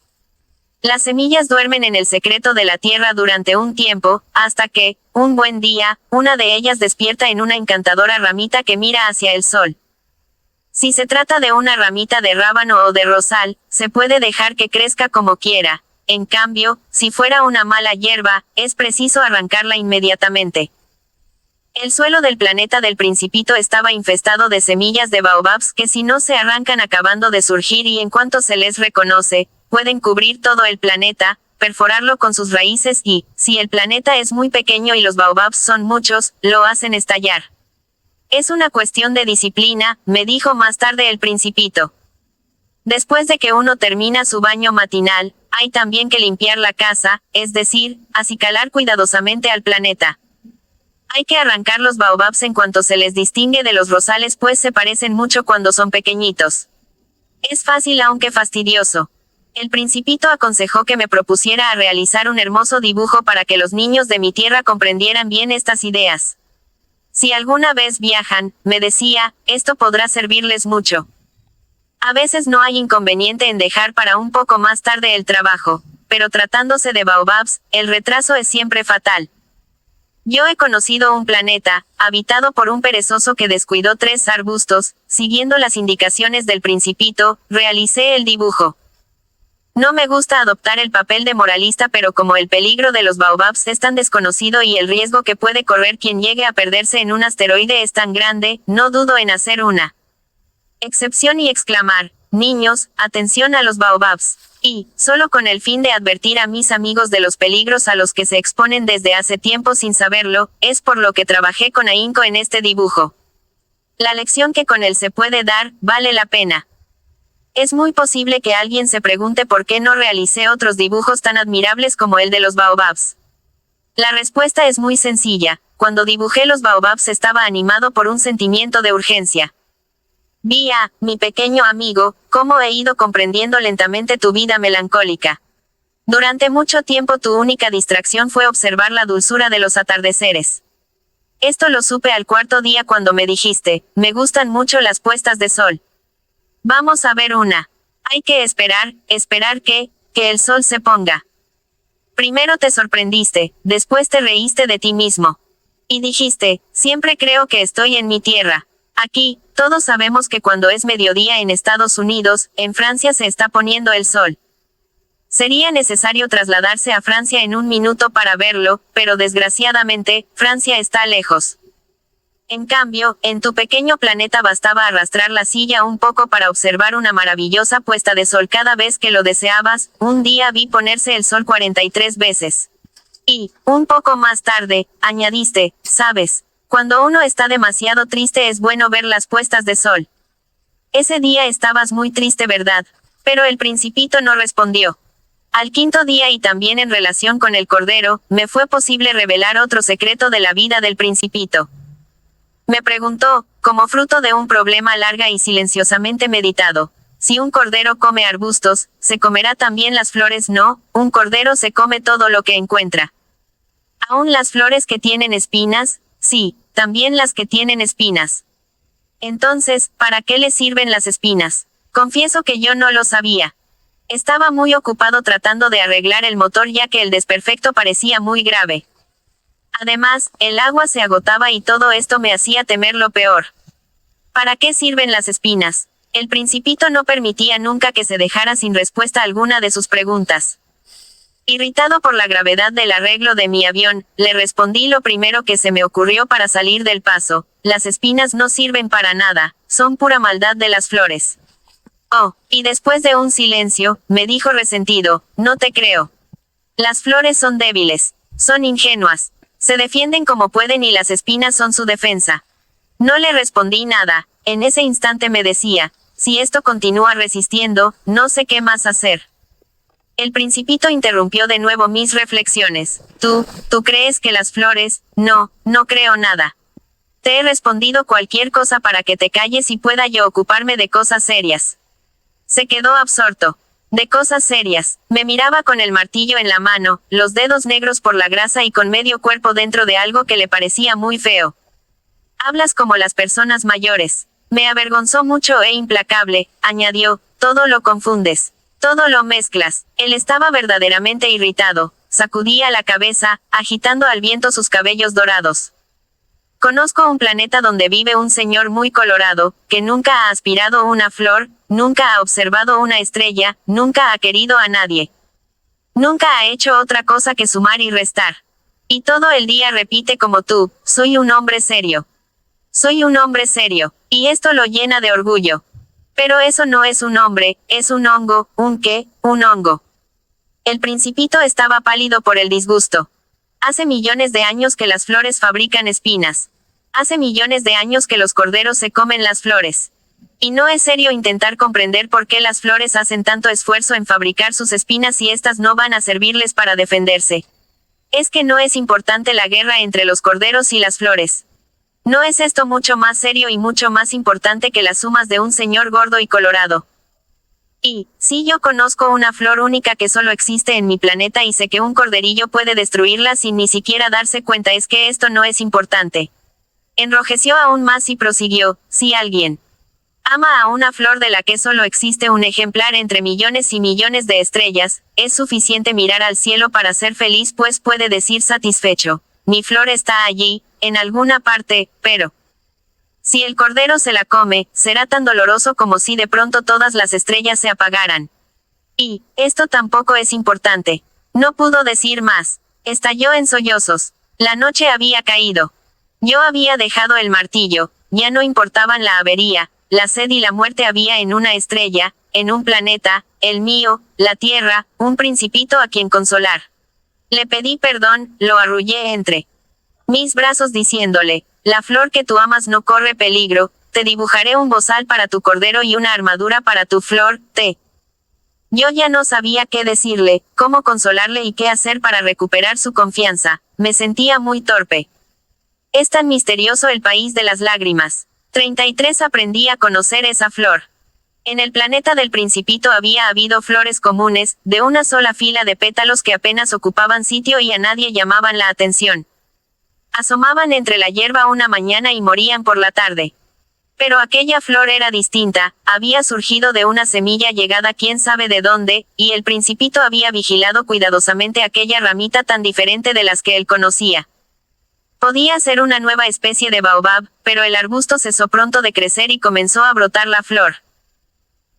Las semillas duermen en el secreto de la tierra durante un tiempo, hasta que, un buen día, una de ellas despierta en una encantadora ramita que mira hacia el sol. Si se trata de una ramita de rábano o de rosal, se puede dejar que crezca como quiera. En cambio, si fuera una mala hierba, es preciso arrancarla inmediatamente. El suelo del planeta del Principito estaba infestado de semillas de baobabs que si no se arrancan acabando de surgir y en cuanto se les reconoce, pueden cubrir todo el planeta, perforarlo con sus raíces y, si el planeta es muy pequeño y los baobabs son muchos, lo hacen estallar. Es una cuestión de disciplina, me dijo más tarde el Principito. Después de que uno termina su baño matinal, hay también que limpiar la casa, es decir, acicalar cuidadosamente al planeta. Hay que arrancar los baobabs en cuanto se les distingue de los rosales pues se parecen mucho cuando son pequeñitos. Es fácil aunque fastidioso. El Principito aconsejó que me propusiera a realizar un hermoso dibujo para que los niños de mi tierra comprendieran bien estas ideas. Si alguna vez viajan, me decía, esto podrá servirles mucho. A veces no hay inconveniente en dejar para un poco más tarde el trabajo, pero tratándose de baobabs, el retraso es siempre fatal. Yo he conocido un planeta, habitado por un perezoso que descuidó 3 arbustos, siguiendo las indicaciones del Principito, realicé el dibujo. No me gusta adoptar el papel de moralista pero como el peligro de los baobabs es tan desconocido y el riesgo que puede correr quien llegue a perderse en un asteroide es tan grande, no dudo en hacer una excepción y exclamar, niños, atención a los baobabs. Y, solo con el fin de advertir a mis amigos de los peligros a los que se exponen desde hace tiempo sin saberlo, es por lo que trabajé con ahínco en este dibujo. La lección que con él se puede dar, vale la pena. Es muy posible que alguien se pregunte por qué no realicé otros dibujos tan admirables como el de los baobabs. La respuesta es muy sencilla, cuando dibujé los baobabs estaba animado por un sentimiento de urgencia. Vi a, mi pequeño amigo, cómo he ido comprendiendo lentamente tu vida melancólica. Durante mucho tiempo tu única distracción fue observar la dulzura de los atardeceres. Esto lo supe al 4.º día cuando me dijiste, me gustan mucho las puestas de sol. Vamos a ver una. Hay que esperar que el sol se ponga. Primero te sorprendiste, después te reíste de ti mismo. Y dijiste, siempre creo que estoy en mi tierra. Aquí, todos sabemos que cuando es mediodía en Estados Unidos, en Francia se está poniendo el sol. Sería necesario trasladarse a Francia en un minuto para verlo, pero desgraciadamente, Francia está lejos. En cambio, en tu pequeño planeta bastaba arrastrar la silla un poco para observar una maravillosa puesta de sol cada vez que lo deseabas. Un día vi ponerse el sol 43 veces. Y, un poco más tarde, añadiste, ¿sabes? Cuando uno está demasiado triste es bueno ver las puestas de sol. Ese día estabas muy triste, ¿verdad? Pero el Principito no respondió. Al 5.º día y también en relación con el cordero, me fue posible revelar otro secreto de la vida del Principito. Me preguntó, como fruto de un problema larga y silenciosamente meditado, si un cordero come arbustos, ¿se comerá también las flores? No, un cordero se come todo lo que encuentra. ¿Aún las flores que tienen espinas? Sí, también las que tienen espinas. Entonces, ¿para qué le sirven las espinas? Confieso que yo no lo sabía. Estaba muy ocupado tratando de arreglar el motor ya que el desperfecto parecía muy grave. Además, el agua se agotaba y todo esto me hacía temer lo peor. ¿Para qué sirven las espinas? El Principito no permitía nunca que se dejara sin respuesta alguna de sus preguntas. Irritado por la gravedad del arreglo de mi avión, le respondí lo primero que se me ocurrió para salir del paso. Las espinas no sirven para nada, son pura maldad de las flores. Oh, y después de un silencio, me dijo resentido, no te creo. Las flores son débiles, son ingenuas, se defienden como pueden y las espinas son su defensa. No le respondí nada, en ese instante me decía, si esto continúa resistiendo, no sé qué más hacer. El Principito interrumpió de nuevo mis reflexiones. ¿Tú crees que las flores? No creo nada. Te he respondido cualquier cosa para que te calles y pueda yo ocuparme de cosas serias. Se quedó absorto. De cosas serias. Me miraba con el martillo en la mano, los dedos negros por la grasa y con medio cuerpo dentro de algo que le parecía muy feo. Hablas como las personas mayores. Me avergonzó mucho e implacable, añadió, todo lo confundes. Todo lo mezclas. Él estaba verdaderamente irritado. Sacudía la cabeza, agitando al viento sus cabellos dorados. Conozco un planeta donde vive un señor muy colorado, que nunca ha aspirado una flor, nunca ha observado una estrella, nunca ha querido a nadie. Nunca ha hecho otra cosa que sumar y restar. Y todo el día repite como tú, soy un hombre serio. Soy un hombre serio. Y esto lo llena de orgullo. Pero eso no es un hombre, es un hongo. ¿Un qué? Un hongo. El Principito estaba pálido por el disgusto. Hace millones de años que las flores fabrican espinas. Hace millones de años que los corderos se comen las flores. Y no es serio intentar comprender por qué las flores hacen tanto esfuerzo en fabricar sus espinas si estas no van a servirles para defenderse. Es que no es importante la guerra entre los corderos y las flores. ¿No es esto mucho más serio y mucho más importante que las sumas de un señor gordo y colorado? Y, si yo conozco una flor única que solo existe en mi planeta y sé que un corderillo puede destruirla sin ni siquiera darse cuenta, es que esto no es importante. Enrojeció aún más y prosiguió, si alguien ama a una flor de la que solo existe un ejemplar entre millones y millones de estrellas, es suficiente mirar al cielo para ser feliz, pues puede decir satisfecho, mi flor está allí, en alguna parte, pero si el cordero se la come, será tan doloroso como si de pronto todas las estrellas se apagaran. Y, esto tampoco es importante. No pudo decir más. Estalló en sollozos. La noche había caído. Yo había dejado el martillo, ya no importaban la avería, la sed y la muerte. Había en una estrella, en un planeta, el mío, la Tierra, un principito a quien consolar. Le pedí perdón, lo arrullé entre mis brazos diciéndole, la flor que tú amas no corre peligro, te dibujaré un bozal para tu cordero y una armadura para tu flor, Yo ya no sabía qué decirle, cómo consolarle y qué hacer para recuperar su confianza, me sentía muy torpe. Es tan misterioso el país de las lágrimas. 33 Aprendí a conocer esa flor. En el planeta del Principito había habido flores comunes, de una sola fila de pétalos que apenas ocupaban sitio y a nadie llamaban la atención. Asomaban entre la hierba una mañana y morían por la tarde. Pero aquella flor era distinta, había surgido de una semilla llegada quién sabe de dónde, y el Principito había vigilado cuidadosamente aquella ramita tan diferente de las que él conocía. Podía ser una nueva especie de baobab, pero el arbusto cesó pronto de crecer y comenzó a brotar la flor.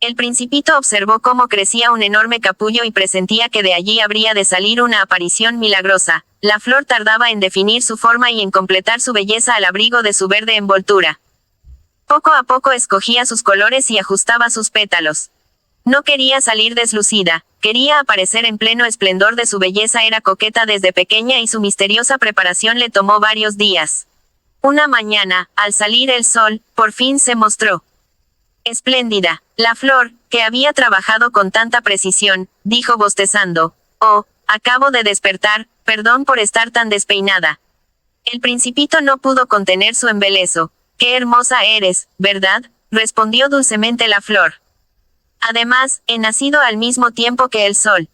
El Principito observó cómo crecía un enorme capullo y presentía que de allí habría de salir una aparición milagrosa. La flor tardaba en definir su forma y en completar su belleza al abrigo de su verde envoltura. Poco a poco escogía sus colores y ajustaba sus pétalos. No quería salir deslucida, quería aparecer en pleno esplendor de su belleza. Era coqueta desde pequeña y su misteriosa preparación le tomó varios días. Una mañana, al salir el sol, por fin se mostró espléndida. La flor, que había trabajado con tanta precisión, dijo bostezando, oh, acabo de despertar, perdón por estar tan despeinada. El Principito no pudo contener su embeleso. Qué hermosa eres, ¿verdad? Respondió dulcemente la flor. Además, he nacido al mismo tiempo que el sol.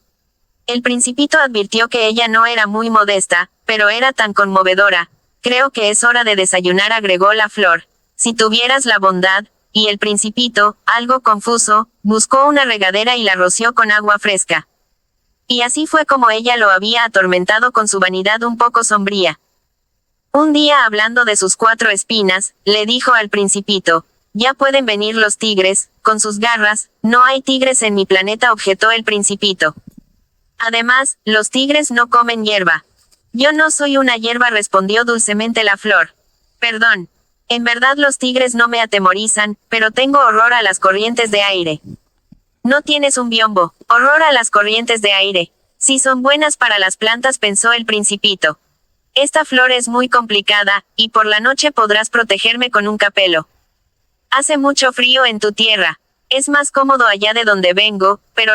El Principito advirtió que ella no era muy modesta, pero era tan conmovedora. Creo que es hora de desayunar, agregó la flor. Si tuvieras la bondad. Y el Principito, algo confuso, buscó una regadera y la roció con agua fresca. Y así fue como ella lo había atormentado con su vanidad un poco sombría. Un día, hablando de sus 4 espinas, le dijo al Principito, ya pueden venir los tigres, con sus garras. No hay tigres en mi planeta, objetó el Principito. Además, los tigres no comen hierba. Yo no soy una hierba, respondió dulcemente la flor. Perdón. En verdad los tigres no me atemorizan, pero tengo horror a las corrientes de aire. No tienes un biombo. Horror a las corrientes de aire. Si son buenas para las plantas, pensó el Principito. Esta flor es muy complicada, y por la noche podrás protegerme con un capelo. Hace mucho frío en tu tierra. Es más cómodo allá de donde vengo, pero